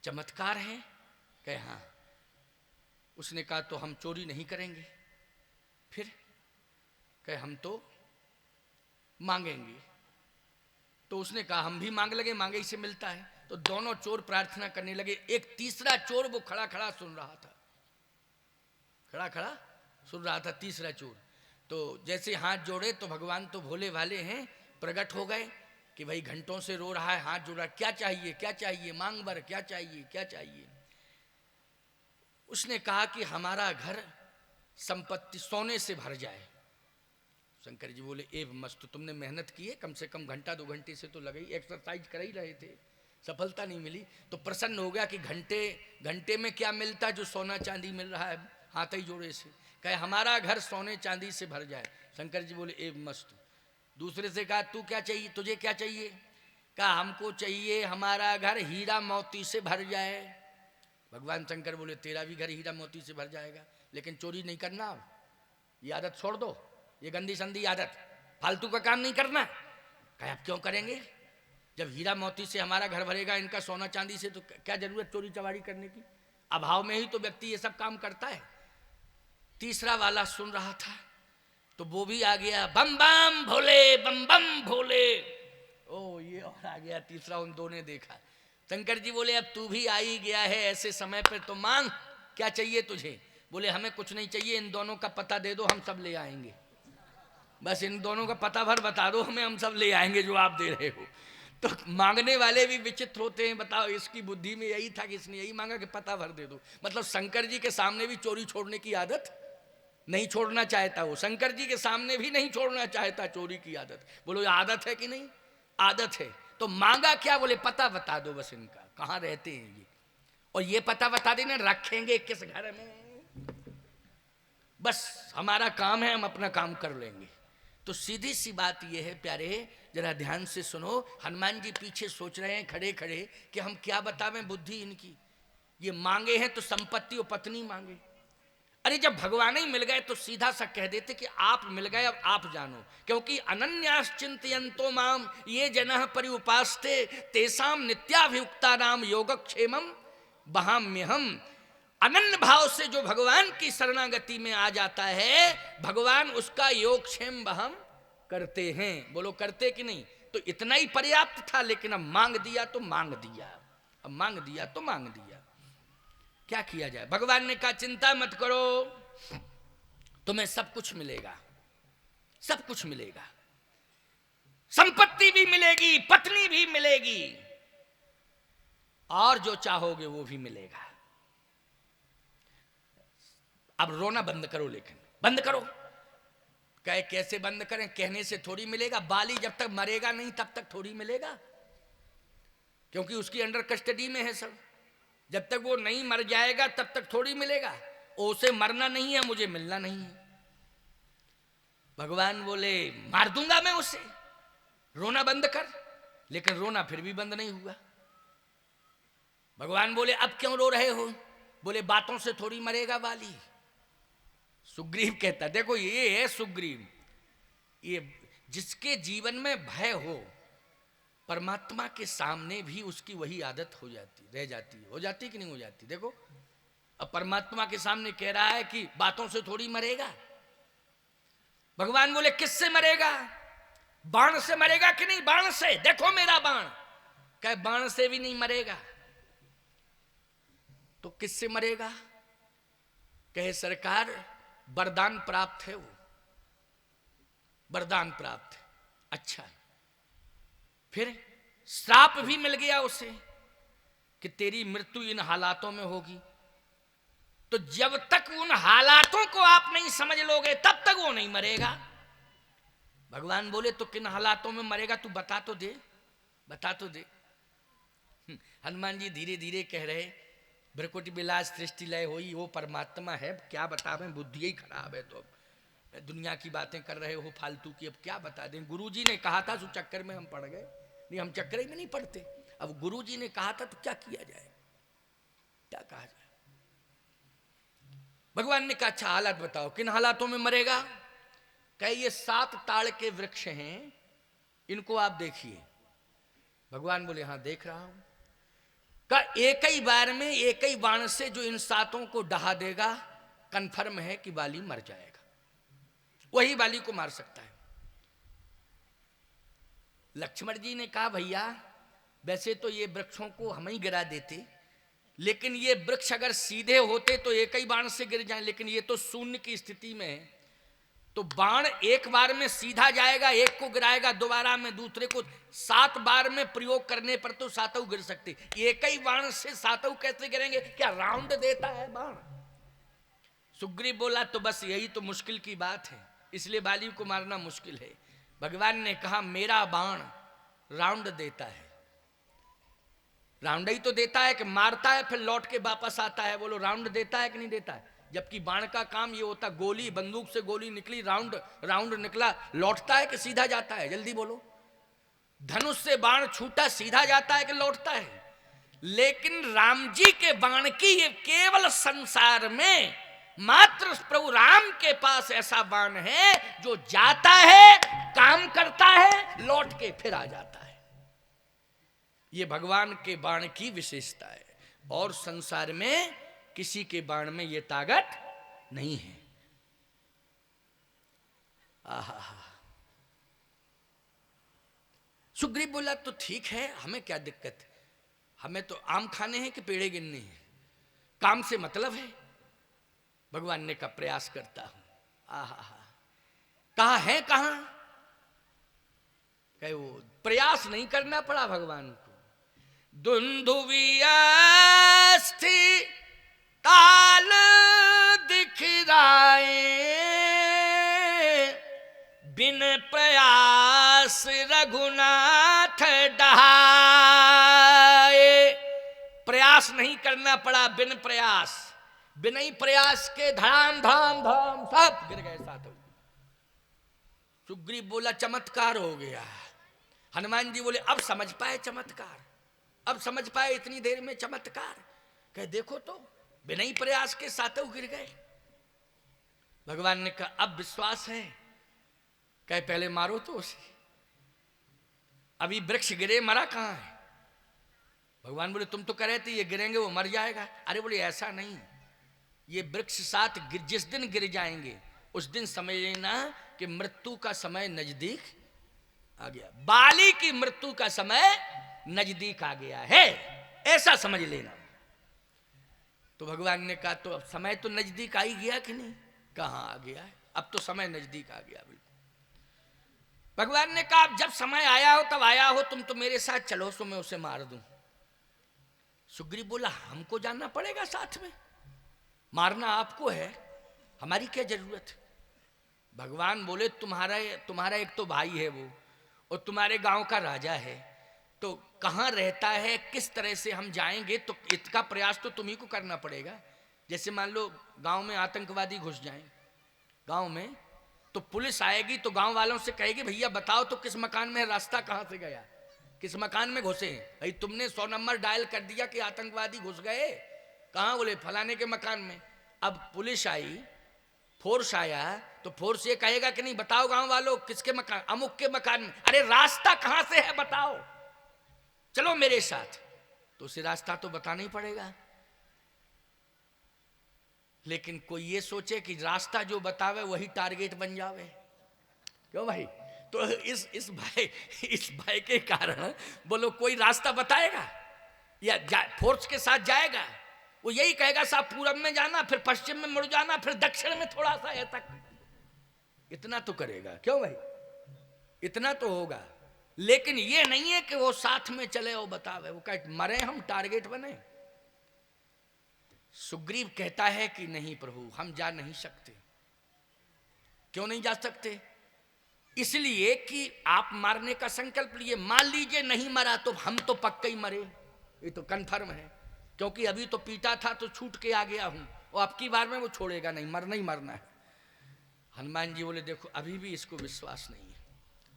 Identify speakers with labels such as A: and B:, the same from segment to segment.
A: चमत्कार है? कहे हाँ। उसने कहा तो हम चोरी नहीं करेंगे। फिर कहे हम तो मांगेंगे। तो उसने कहा हम भी मांग लगे, मांगे से मिलता है। तो दोनों चोर प्रार्थना करने लगे। एक तीसरा चोर वो खड़ा खड़ा सुन रहा था, खड़ा खड़ा सुन रहा था तीसरा चोर। तो जैसे हाथ जोड़े तो भगवान तो भोले भाले हैं, प्रकट हो गए कि भाई घंटों से रो रहा है, हाथ जोड़ा, क्या चाहिए क्या चाहिए, मांग बर, क्या चाहिए क्या चाहिए। उसने कहा कि हमारा घर संपत्ति सोने से भर जाए। शंकर जी बोले ए मस्त, तुमने मेहनत की है, कम से कम घंटा 2 घंटे से तो लगे, एक्सरसाइज कर ही रहे थे, सफलता नहीं मिली। तो प्रसन्न हो गया कि घंटे घंटे में क्या मिलता जो सोना चांदी मिल रहा है हाथ ही जोड़े से। कहे हमारा घर सोने चांदी से भर जाए। शंकर जी बोले ए मस्त। दूसरे से कहा तू क्या चाहिए, तुझे क्या चाहिए? कहा हमको चाहिए हमारा घर हीरा मोती से भर जाए। भगवान शंकर बोले तेरा भी घर हीरा मोती से भर जाएगा, लेकिन चोरी नहीं करना, अब ये आदत छोड़ दो, ये गंदी संदी आदत, फालतू का काम नहीं करना। कहे अब क्यों करेंगे, जब हीरा मोती से हमारा घर भरेगा, इनका सोना चांदी से, तो क्या जरूरत चोरी चवारी करने की? अभाव में ही तो व्यक्ति ये सब काम करता है। तीसरा वाला सुन रहा था तो वो भी आ गया, बम बम भोले, बम बम भोले। ओ ये और आ गया तीसरा, उन दोनों ने देखा। शंकर जी बोले अब तू भी आ ही गया है ऐसे समय पर, तो मांग, क्या चाहिए तुझे? बोले हमें कुछ नहीं चाहिए, इन दोनों का पता दे दो, हम सब ले आएंगे। बस इन दोनों का पता भर बता दो हमें, हम सब ले आएंगे जो आप दे रहे हो। तो मांगने वाले भी विचित्र होते हैं। बताओ, इसकी बुद्धि में यही था कि इसने यही मांगा कि पता भर दे दो। मतलब शंकर जी के सामने भी चोरी छोड़ने की आदत नहीं छोड़ना चाहता, वो शंकर जी के सामने भी नहीं छोड़ना चाहता चोरी की आदत। बोलो ये आदत है कि नहीं? आदत है। तो मांगा क्या? बोले पता बता दो बस इनका, कहाँ रहते हैं ये, और ये पता बता देना रखेंगे किस घर में, बस हमारा काम है, हम अपना काम कर लेंगे। तो सीधी सी बात यह है प्यारे, जरा ध्यान से सुनो। हनुमान जी पीछे सोच रहे हैं खड़े खड़े कि हम क्या बतावें बुद्धि इनकी। ये मांगे हैं तो संपत्ति और पत्नी मांगे। अरे जब भगवान ही मिल गए तो सीधा सा कह देते कि आप मिल गए, अब आप जानो। क्योंकि अनन्याश्चिंतयन्तो माम ये जनः परिउपास्ते तेषाम नित्याभियुक्ता नाम योगक्षेमम वहाम्यहम। अनन्य भाव से जो भगवान की शरणागति में आ जाता है, भगवान उसका योगक्षेम वहम करते हैं। बोलो करते कि नहीं? तो इतना ही पर्याप्त था, लेकिन अब मांग दिया तो मांग दिया, अब मांग दिया तो मांग दिया, क्या किया जाए। भगवान ने कहा चिंता मत करो, तुम्हें सब कुछ मिलेगा, सब कुछ मिलेगा, संपत्ति भी मिलेगी, पत्नी भी मिलेगी, और जो चाहोगे वो भी मिलेगा। अब रोना बंद करो, लेकिन बंद करो। कहे कैसे बंद करें? कहने से थोड़ी मिलेगा। बाली जब तक मरेगा नहीं तब तक थोड़ी मिलेगा, क्योंकि उसकी अंडर कस्टडी में है सब। जब तक वो नहीं मर जाएगा तब तक थोड़ी मिलेगा। उसे मरना नहीं है, मुझे मिलना नहीं है। भगवान बोले मार दूंगा मैं उसे, रोना बंद कर। लेकिन रोना फिर भी बंद नहीं हुआ। भगवान बोले अब क्यों रो रहे हो? बोले बातों से थोड़ी मरेगा बाली। सुग्रीव कहता, देखो ये है सुग्रीव, ये जिसके जीवन में भय हो, परमात्मा के सामने भी उसकी वही आदत हो जाती, रह जाती है। हो जाती कि नहीं हो जाती? देखो अब परमात्मा के सामने कह रहा है कि बातों से थोड़ी मरेगा। भगवान बोले किससे मरेगा? बाण से मरेगा कि नहीं? बाण से, देखो मेरा बाण। कहे बाण से भी नहीं मरेगा, तो किससे मरेगा? कहे सरकार वरदान प्राप्त है, वो वरदान प्राप्त है। अच्छा, फिर श्राप भी मिल गया उसे कि तेरी मृत्यु इन हालातों में होगी। तो जब तक उन हालातों को आप नहीं समझ लोगे तब तक वो नहीं मरेगा। भगवान बोले तो किन हालातों में मरेगा तू बता तो दे, बता तो दे। हनुमान जी धीरे धीरे कह रहे, भ्रकुटी विलास सृष्टि लय होई, वो परमात्मा है, क्या बतावें, बुद्धि ही खराब है। तो दुनिया की बातें कर रहे हो फालतू की, अब क्या बता दें। गुरुजी ने कहा था, उस चक्कर में हम पड़ गए। नहीं, हम चक्कर में नहीं पड़ते। अब गुरुजी ने कहा था तो क्या किया जाए, क्या कहा जाए। भगवान ने कहा अच्छा हालात बताओ, किन हालातों में मरेगा? कहे ये 7 ताड़ के वृक्ष हैं, इनको आप देखिए। भगवान बोले हाँ देख रहा हूं। का एक ही बार में एक ही बाण से जो इन सातों को डहा देगा, कन्फर्म है कि बाली मर जाएगा, वही बाली को मार सकता है। लक्ष्मण जी ने कहा भैया वैसे तो ये वृक्षों को हम ही गिरा देते, लेकिन ये वृक्ष अगर सीधे होते तो एक ही बाण से गिर जाएं, लेकिन ये तो शून्य की स्थिति में है, तो बाण एक बार में सीधा जाएगा, एक को गिराएगा, दोबारा में दूसरे को, 7 बार में प्रयोग करने पर तो सातों गिर सकते, एक ही बाण से सातों कैसे गिरेंगे? क्या राउंड देता है बाण? सुग्रीव बोला तो बस यही तो मुश्किल की बात है, इसलिए बाली को मारना मुश्किल है। भगवान ने कहा मेरा बाण राउंड देता है। राउंड ही तो देता है कि मारता है फिर लौट के वापस आता है, बोलो राउंड देता है कि नहीं देता है? जबकि बाण का काम ये होता, गोली, बंदूक से गोली निकली, राउंड राउंड निकला, लौटता है कि सीधा जाता है? जल्दी बोलो। धनुष से बाण छूटा, सीधा जाता है कि लौटता है? लेकिन राम जी के बाण की ये केवल संसार में मात्र प्रभु राम के पास ऐसा बाण है जो जाता है, काम करता है, लौट के फिर आ जाता है। ये भगवान के बाण की विशेषता है, और संसार में किसी के बाण में ये ताकत नहीं है। आहा, सुग्रीव बोला तो ठीक है, हमें क्या दिक्कत है, हमें तो आम खाने हैं कि पेड़े गिनने हैं, काम से मतलब है। भगवान ने कहा प्रयास करता हूं। आहा, कहा है कहां? कहे वो प्रयास नहीं करना पड़ा भगवान को। दुंदुभियास्थि ताल दिखराए, बिन प्रयास रघुनाथ डहाए। प्रयास नहीं करना पड़ा, बिन प्रयास, बिना ही प्रयास के धड़ाम धड़ाम धड़ाम सब गिर गए साथों। सुग्रीव बोला चमत्कार हो गया। हनुमान जी बोले अब समझ पाए चमत्कार, अब समझ पाए इतनी देर में चमत्कार। कहे देखो तो बिना ही प्रयास के सातों गिर गए। भगवान ने कहा अब विश्वास है? कहे पहले मारो तो उसे, अभी वृक्ष गिरे मरा कहां है? भगवान बोले तुम तो कह रहे थे ये गिरेंगे वो मर जाएगा। अरे बोले ऐसा नहीं, ये वृक्ष साथ जिस दिन गिर जाएंगे उस दिन समझ लेना कि मृत्यु का समय नजदीक आ गया, बाली की मृत्यु का समय नजदीक आ गया है, ऐसा समझ लेना। तो भगवान ने कहा तो अब समय तो नजदीक आ ही गया कि नहीं? कहां आ गया है, अब तो समय नजदीक आ गया। बिल्कुल भगवान ने कहा अब जब समय आया हो तब आया हो, तुम तो मेरे साथ चलो तो मैं उसे मार दूं। सुग्रीव बोला हमको जानना पड़ेगा साथ में, मारना आपको है, हमारी क्या जरूरत है? भगवान बोले तुम्हारा एक तो भाई है वो, और तुम्हारे गांव का राजा है, तो कहाँ रहता है, किस तरह से हम जाएंगे, तो इसका प्रयास तो तुम्ही को करना पड़ेगा। जैसे मान लो गांव में आतंकवादी घुस जाएं गांव में, तो पुलिस आएगी तो गांव वालों से कहेगी भैया बताओ तो किस मकान में, रास्ता कहाँ से गया, किस मकान में घुसे हैं? भाई तुमने 100 नंबर डायल कर दिया कि आतंकवादी घुस गए, कहाँ? बोले फलाने के मकान में। अब पुलिस आई, फोर्स आया, तो फोर्स ये कहेगा कि नहीं बताओ गांव वालों किसके मकान, अमुक के मकान में। अरे रास्ता कहां से है बताओ, चलो मेरे साथ, तो उसे रास्ता तो बताना ही पड़ेगा। लेकिन कोई ये सोचे कि रास्ता जो बतावे वही टारगेट बन जावे, क्यों भाई? तो इस भाई के कारण बोलो कोई रास्ता बताएगा या फोर्स के साथ जाएगा? वो यही कहेगा साहब पूरब में जाना, फिर पश्चिम में मुड़ जाना, फिर दक्षिण में थोड़ा सा है तक, इतना तो करेगा, क्यों भाई? इतना तो होगा। लेकिन ये नहीं है कि वो साथ में चले और बतावे, वो कहे मरे हम टारगेट बने। सुग्रीव कहता है कि नहीं प्रभु हम जा नहीं सकते। क्यों नहीं जा सकते? इसलिए कि आप मारने का संकल्प लिए, मान लीजिए नहीं मरा तो हम तो पक्का ही मरे, ये तो कन्फर्म है, क्योंकि अभी तो पीटा था तो छूट के आ गया हूं, और अब की बार में वो छोड़ेगा नहीं, मरना ही मरना है। हनुमान जी बोले देखो अभी भी इसको विश्वास नहीं है,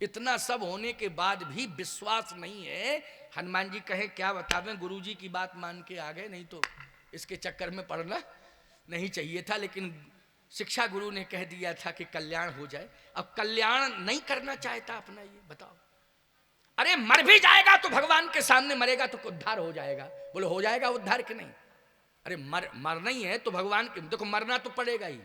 A: इतना सब होने के बाद भी विश्वास नहीं है। हनुमान जी कहे क्या बतावें, गुरुजी की बात मान के आ गए, नहीं तो इसके चक्कर में पड़ना नहीं चाहिए था, लेकिन शिक्षा गुरु ने कह दिया था कि कल्याण हो जाए। अब कल्याण नहीं करना चाहता अपना, ये बताओ। अरे मर भी जाएगा तो भगवान के सामने मरेगा तो उद्धार हो जाएगा। बोले हो जाएगा उद्धार कि नहीं? अरे मरना ही है तो भगवान के, देखो मरना तो पड़ेगा ही।